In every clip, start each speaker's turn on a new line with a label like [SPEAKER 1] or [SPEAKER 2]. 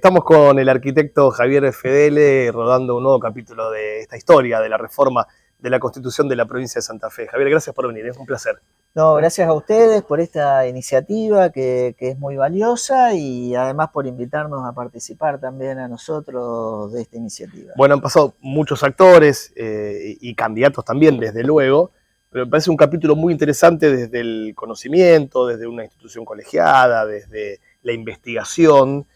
[SPEAKER 1] Estamos con el arquitecto Javier Fedele rodando un nuevo capítulo de esta historia de la reforma de la Constitución de la provincia de Santa Fe. Javier, gracias por venir, es un placer.
[SPEAKER 2] No, gracias a ustedes por esta iniciativa que es muy valiosa y además por invitarnos a participar también a nosotros de esta iniciativa.
[SPEAKER 1] Bueno, han pasado muchos actores y candidatos también, desde luego, pero me parece un capítulo muy interesante desde el conocimiento, desde una institución colegiada, desde la investigación,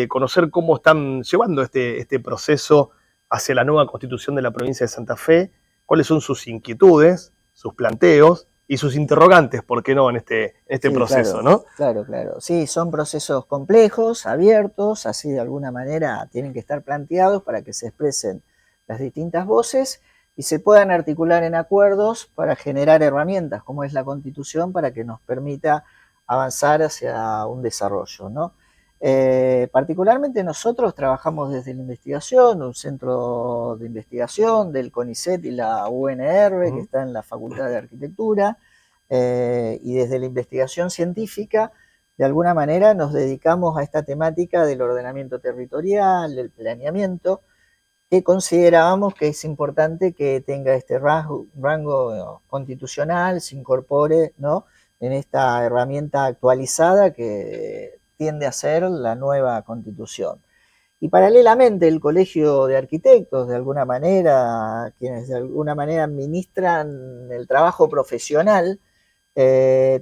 [SPEAKER 1] conocer cómo están llevando este proceso hacia la nueva Constitución de la provincia de Santa Fe, cuáles son sus inquietudes, sus planteos y sus interrogantes, ¿por qué no?, en este
[SPEAKER 2] Sí,
[SPEAKER 1] proceso,
[SPEAKER 2] claro,
[SPEAKER 1] ¿no?
[SPEAKER 2] Claro. Sí, son procesos complejos, abiertos, así de alguna manera tienen que estar planteados para que se expresen las distintas voces y se puedan articular en acuerdos para generar herramientas, como es la Constitución, para que nos permita avanzar hacia un desarrollo, ¿no? Particularmente nosotros trabajamos desde la investigación, un centro de investigación del CONICET y la UNR, que está en la Facultad de Arquitectura, y desde la investigación científica, de alguna manera nos dedicamos a esta temática del ordenamiento territorial, del planeamiento, que considerábamos que es importante que tenga este rango constitucional, se incorpore, ¿no?, en esta herramienta actualizada que tiende a ser la nueva Constitución. Y paralelamente el Colegio de Arquitectos, de alguna manera, quienes de alguna manera administran el trabajo profesional,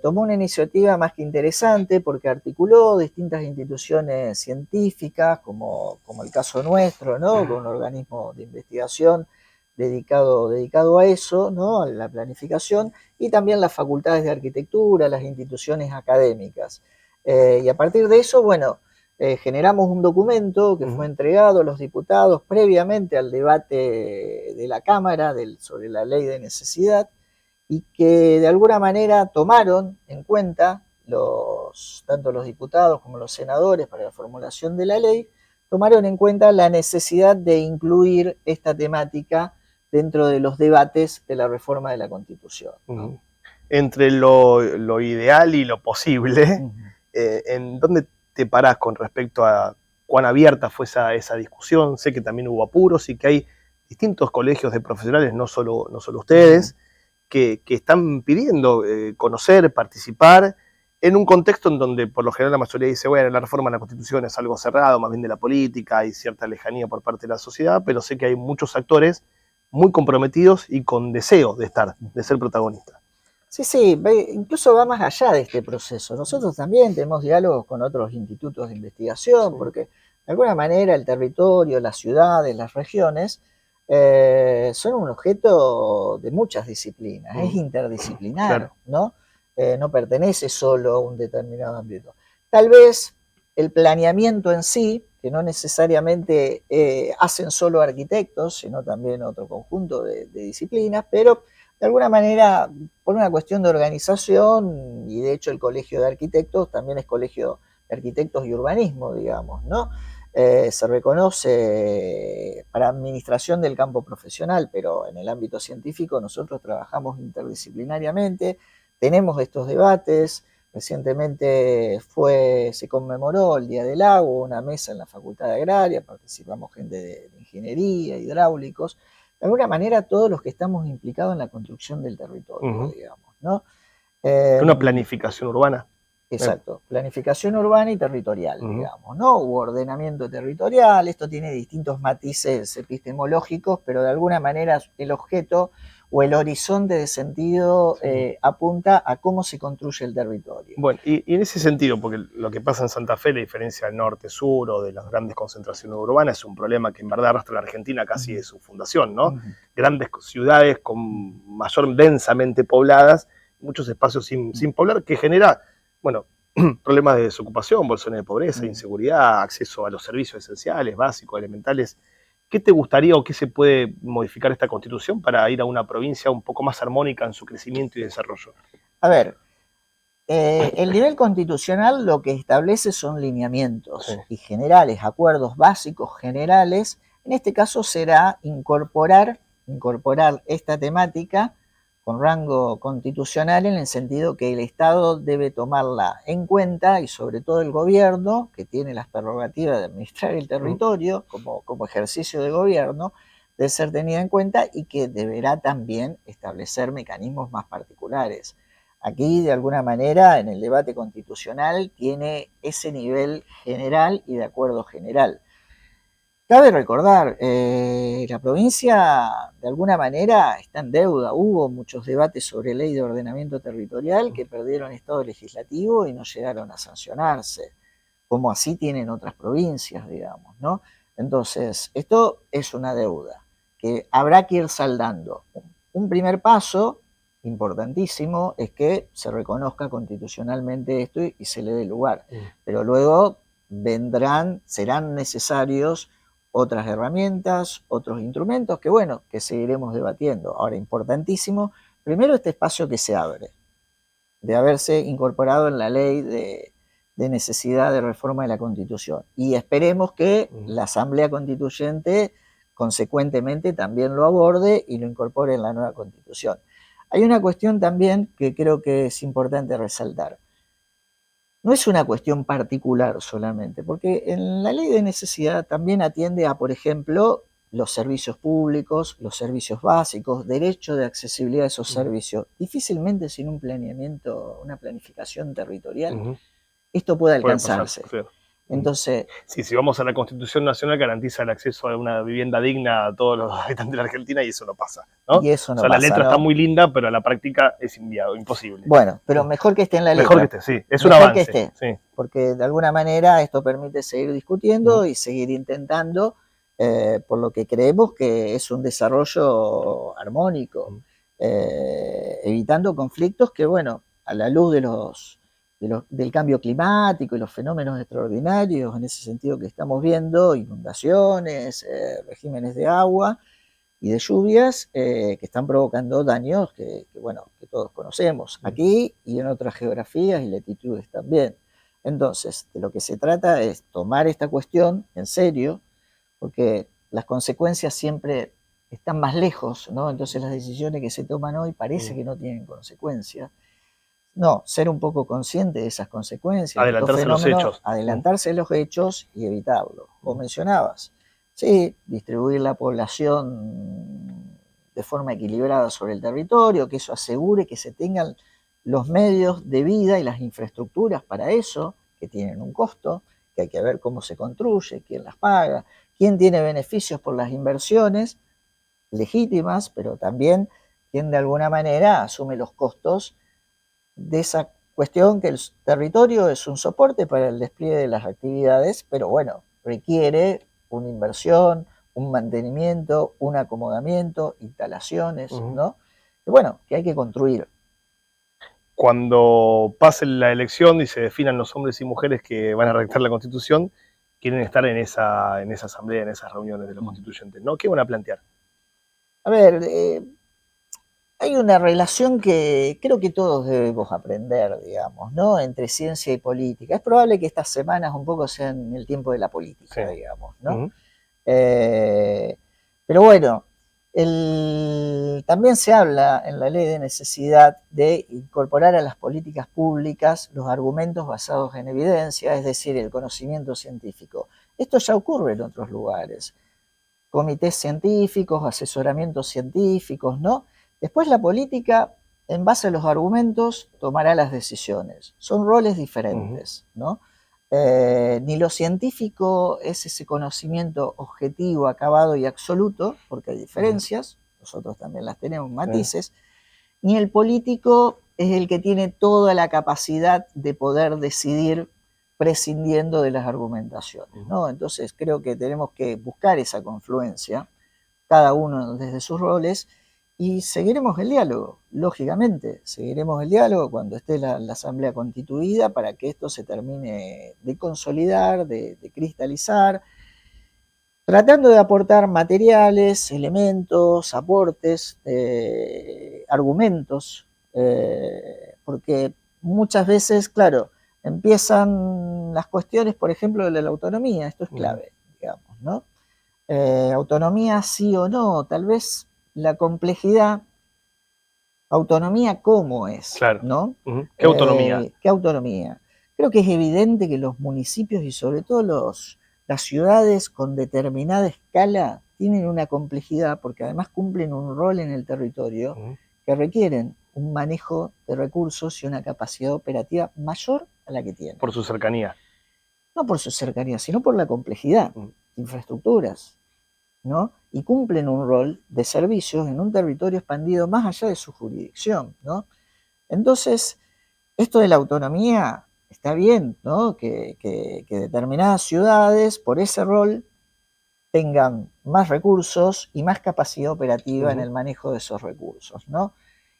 [SPEAKER 2] tomó una iniciativa más que interesante porque articuló distintas instituciones científicas, como el caso nuestro, ¿no?, con un organismo de investigación dedicado a eso, ¿no?, a la planificación, y también las facultades de arquitectura, las instituciones académicas. Y a partir de eso, bueno, generamos un documento que fue entregado a los diputados previamente al debate de la Cámara sobre la ley de necesidad, y que de alguna manera tomaron en cuenta tanto los diputados como los senadores para la formulación de la ley, tomaron en cuenta la necesidad de incluir esta temática dentro de los debates de la reforma de la Constitución, ¿no?
[SPEAKER 1] Entre lo ideal y lo posible, ¿en dónde te parás con respecto a cuán abierta fue esa discusión? Sé que también hubo apuros y que hay distintos colegios de profesionales, no solo ustedes, que están pidiendo conocer, participar, en un contexto en donde por lo general la mayoría dice, bueno, la reforma de la Constitución es algo cerrado, más bien de la política, hay cierta lejanía por parte de la sociedad, pero sé que hay muchos actores muy comprometidos y con deseo de ser protagonistas.
[SPEAKER 2] Sí, incluso va más allá de este proceso. Nosotros también tenemos diálogos con otros institutos de investigación, porque de alguna manera el territorio, las ciudades, las regiones, son un objeto de muchas disciplinas, es interdisciplinar, claro, ¿no? No pertenece solo a un determinado ámbito. Tal vez el planeamiento en sí, que no necesariamente hacen solo arquitectos, sino también otro conjunto de disciplinas, pero de alguna manera, por una cuestión de organización, y de hecho el Colegio de Arquitectos también es Colegio de Arquitectos y Urbanismo, digamos, ¿no? Se reconoce para administración del campo profesional, pero en el ámbito científico nosotros trabajamos interdisciplinariamente, tenemos estos debates. Recientemente se conmemoró el Día del Agua, una mesa en la Facultad de Agraria, participamos gente de ingeniería, hidráulicos, de alguna manera todos los que estamos implicados en la construcción del territorio, digamos, ¿no?
[SPEAKER 1] Una planificación urbana.
[SPEAKER 2] Exacto, planificación urbana y territorial, digamos, ¿no? U ordenamiento territorial, esto tiene distintos matices epistemológicos, pero de alguna manera el objeto o el horizonte de sentido apunta a cómo se construye el territorio.
[SPEAKER 1] Bueno, y en ese sentido, porque lo que pasa en Santa Fe, la diferencia del norte-sur o de las grandes concentraciones urbanas, es un problema que en verdad arrastra a la Argentina casi de su fundación, ¿no? Grandes ciudades densamente pobladas, muchos espacios sin poblar, que genera, bueno, problemas de desocupación, bolsones de pobreza, inseguridad, acceso a los servicios esenciales, básicos, elementales. ¿Qué te gustaría o qué se puede modificar esta Constitución para ir a una provincia un poco más armónica en su crecimiento y desarrollo?
[SPEAKER 2] A ver, el nivel constitucional lo que establece son lineamientos y generales, acuerdos básicos generales. En este caso será incorporar esta temática con rango constitucional en el sentido que el Estado debe tomarla en cuenta y sobre todo el gobierno, que tiene las prerrogativas de administrar el territorio como ejercicio de gobierno, debe ser tenida en cuenta y que deberá también establecer mecanismos más particulares. Aquí, de alguna manera, en el debate constitucional tiene ese nivel general y de acuerdo general. Cabe recordar, la provincia de alguna manera está en deuda. Hubo muchos debates sobre ley de ordenamiento territorial que perdieron estado legislativo y no llegaron a sancionarse, como así tienen otras provincias, digamos, ¿no? Entonces, esto es una deuda que habrá que ir saldando. Un primer paso importantísimo es que se reconozca constitucionalmente esto y se le dé lugar. Pero luego serán necesarios otras herramientas, otros instrumentos que, bueno, que seguiremos debatiendo. Ahora, importantísimo, primero este espacio que se abre, de haberse incorporado en la ley de necesidad de reforma de la Constitución. Y esperemos que la Asamblea Constituyente consecuentemente también lo aborde y lo incorpore en la nueva Constitución. Hay una cuestión también que creo que es importante resaltar. No es una cuestión particular solamente, porque en la ley de necesidad también atiende a, por ejemplo, los servicios públicos, los servicios básicos, derecho de accesibilidad a esos servicios. Difícilmente sin un planeamiento, una planificación territorial, esto puede alcanzarse.
[SPEAKER 1] Puede pasar, sí.
[SPEAKER 2] Entonces,
[SPEAKER 1] sí, si vamos a la Constitución Nacional, garantiza el acceso a una vivienda digna a todos los habitantes de la Argentina y eso no pasa, ¿no?
[SPEAKER 2] Y eso no
[SPEAKER 1] pasa, la letra está
[SPEAKER 2] ¿no?
[SPEAKER 1] muy linda, pero a la práctica es inviable, imposible.
[SPEAKER 2] Bueno, pero mejor que esté en la letra.
[SPEAKER 1] Mejor que esté, sí, es un avance.
[SPEAKER 2] Que esté,
[SPEAKER 1] sí.
[SPEAKER 2] Porque de alguna manera esto permite seguir discutiendo y seguir intentando, por lo que creemos que es un desarrollo armónico, evitando conflictos que, bueno, a la luz del cambio climático y los fenómenos extraordinarios en ese sentido que estamos viendo, inundaciones, regímenes de agua y de lluvias que están provocando daños que todos conocemos aquí y en otras geografías y latitudes también. Entonces, de lo que se trata es tomar esta cuestión en serio, porque las consecuencias siempre están más lejos, ¿no? Entonces las decisiones que se toman hoy parece que no tienen consecuencias. No, ser un poco consciente de esas consecuencias.
[SPEAKER 1] Adelantarse a los hechos.
[SPEAKER 2] Adelantarse a los hechos y evitarlo. Como mencionabas, sí, distribuir la población de forma equilibrada sobre el territorio, que eso asegure que se tengan los medios de vida y las infraestructuras para eso, que tienen un costo, que hay que ver cómo se construye, quién las paga, quién tiene beneficios por las inversiones legítimas, pero también quién de alguna manera asume los costos de esa cuestión que el territorio es un soporte para el despliegue de las actividades, pero bueno, requiere una inversión, un mantenimiento, un acomodamiento, instalaciones, ¿no? Y bueno, que hay que construir.
[SPEAKER 1] Cuando pase la elección y se definan los hombres y mujeres que van a redactar la Constitución, quieren estar en esa asamblea, en esas reuniones de los constituyentes, ¿no? ¿Qué van a plantear?
[SPEAKER 2] A ver, hay una relación que creo que todos debemos aprender, digamos, ¿no? Entre ciencia y política. Es probable que estas semanas un poco sean el tiempo de la política, digamos, ¿no? Pero bueno, también se habla en la ley de necesidad de incorporar a las políticas públicas los argumentos basados en evidencia, es decir, el conocimiento científico. Esto ya ocurre en otros lugares. Comités científicos, asesoramientos científicos, ¿no? Después la política, en base a los argumentos, tomará las decisiones. Son roles diferentes, ¿no? Ni lo científico es ese conocimiento objetivo, acabado y absoluto, porque hay diferencias, nosotros también las tenemos, matices, ni el político es el que tiene toda la capacidad de poder decidir prescindiendo de las argumentaciones, ¿no? Entonces creo que tenemos que buscar esa confluencia, cada uno desde sus roles, y seguiremos el diálogo, lógicamente, seguiremos el diálogo cuando esté la Asamblea constituida para que esto se termine de consolidar, de cristalizar, tratando de aportar materiales, elementos, aportes, argumentos, porque muchas veces, claro, empiezan las cuestiones, por ejemplo, de la autonomía, esto es clave, digamos, ¿no? Autonomía sí o no, tal vez la complejidad Autonomía, ¿cómo es?
[SPEAKER 1] Claro.
[SPEAKER 2] ¿No?
[SPEAKER 1] ¿Qué autonomía?
[SPEAKER 2] ¿Qué autonomía? Creo que es evidente que los municipios y sobre todo las ciudades con determinada escala tienen una complejidad porque además cumplen un rol en el territorio que requieren un manejo de recursos y una capacidad operativa mayor a la que tienen.
[SPEAKER 1] Por su cercanía.
[SPEAKER 2] No por su cercanía, sino por la complejidad de infraestructuras, ¿no? Y cumplen un rol de servicios en un territorio expandido más allá de su jurisdicción, ¿no? Entonces, esto de la autonomía está bien, ¿no? Que determinadas ciudades, por ese rol, tengan más recursos y más capacidad operativa en el manejo de esos recursos, ¿no?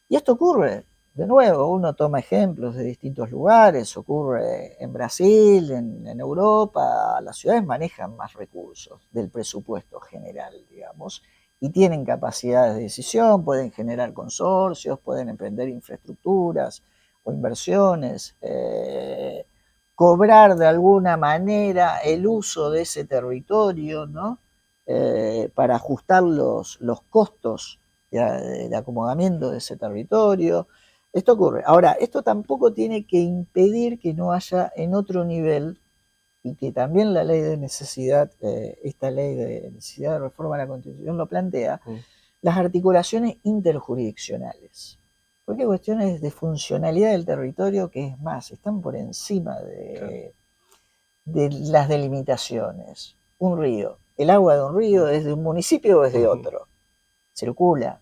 [SPEAKER 2] Y esto ocurre, de nuevo, uno toma ejemplos de distintos lugares, ocurre en Brasil, en Europa, las ciudades manejan más recursos del presupuesto general, digamos, y tienen capacidades de decisión, pueden generar consorcios, pueden emprender infraestructuras o inversiones, cobrar de alguna manera el uso de ese territorio, ¿no? Para ajustar los costos de acomodamiento de ese territorio. Esto ocurre. Ahora, esto tampoco tiene que impedir que no haya en otro nivel, y que también la ley de necesidad, esta ley de necesidad de reforma de la Constitución lo plantea, las articulaciones interjurisdiccionales. Porque hay cuestiones de funcionalidad del territorio que, es más, están por encima de las delimitaciones. Un río, el agua de un río es de un municipio o es de otro. Circula,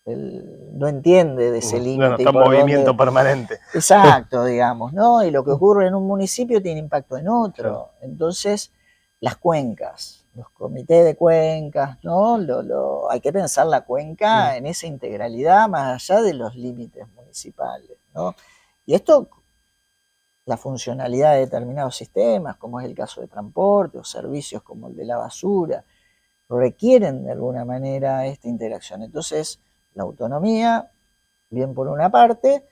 [SPEAKER 2] no entiende de ese límite.
[SPEAKER 1] No, está en movimiento permanente.
[SPEAKER 2] Exacto, digamos, ¿no? Y lo que ocurre en un municipio tiene impacto en otro. Claro. Entonces, las cuencas, los comités de cuencas, ¿no? Hay que pensar la cuenca en esa integralidad más allá de los límites municipales, ¿no? Y esto, la funcionalidad de determinados sistemas, como es el caso de transporte o servicios como el de la basura, requieren de alguna manera esta interacción. Entonces, la autonomía, bien por una parte,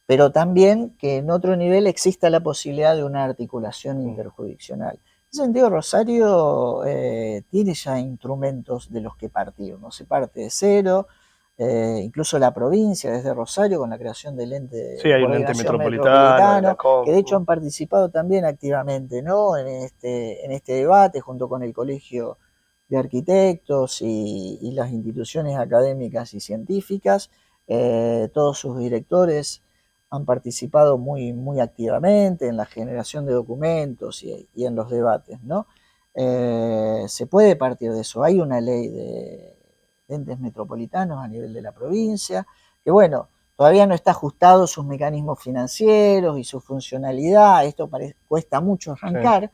[SPEAKER 2] pero también que en otro nivel exista la posibilidad de una articulación interjurisdiccional. En ese sentido, Rosario tiene ya instrumentos de los que partir, no se parte de cero, incluso la provincia, desde Rosario, con la creación del ente de
[SPEAKER 1] hay un ente metropolitano
[SPEAKER 2] que de hecho han participado también activamente, ¿no? en este debate, junto con el Colegio de Arquitectos y las instituciones académicas y científicas. Todos sus directores han participado muy, muy activamente en la generación de documentos y en los debates, ¿no? Se puede partir de eso. Hay una ley de entes metropolitanos a nivel de la provincia, que bueno, todavía no está ajustado sus mecanismos financieros y su funcionalidad. Esto cuesta mucho arrancar,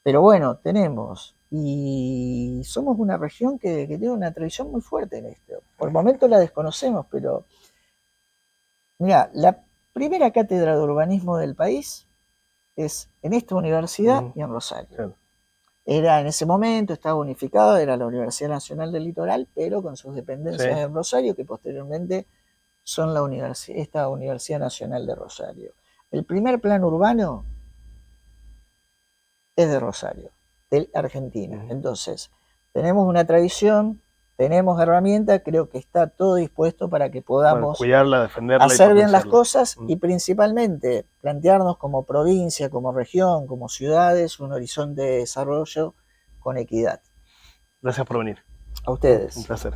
[SPEAKER 2] pero bueno, tenemos. Y somos una región que tiene una tradición muy fuerte en esto. Por el momento la desconocemos, pero mira, la primera cátedra de urbanismo del país es en esta universidad y en Rosario. Era en ese momento, estaba unificado, era la Universidad Nacional del Litoral, pero con sus dependencias en Rosario, que posteriormente son esta Universidad Nacional de Rosario. El primer plan urbano es de Rosario, de Argentina. Entonces, tenemos una tradición, tenemos herramientas, creo que está todo dispuesto para que podamos
[SPEAKER 1] cuidarla, defenderla,
[SPEAKER 2] hacer bien las cosas y principalmente plantearnos como provincia, como región, como ciudades, un horizonte de desarrollo con equidad.
[SPEAKER 1] Gracias por venir.
[SPEAKER 2] A ustedes.
[SPEAKER 1] Un placer.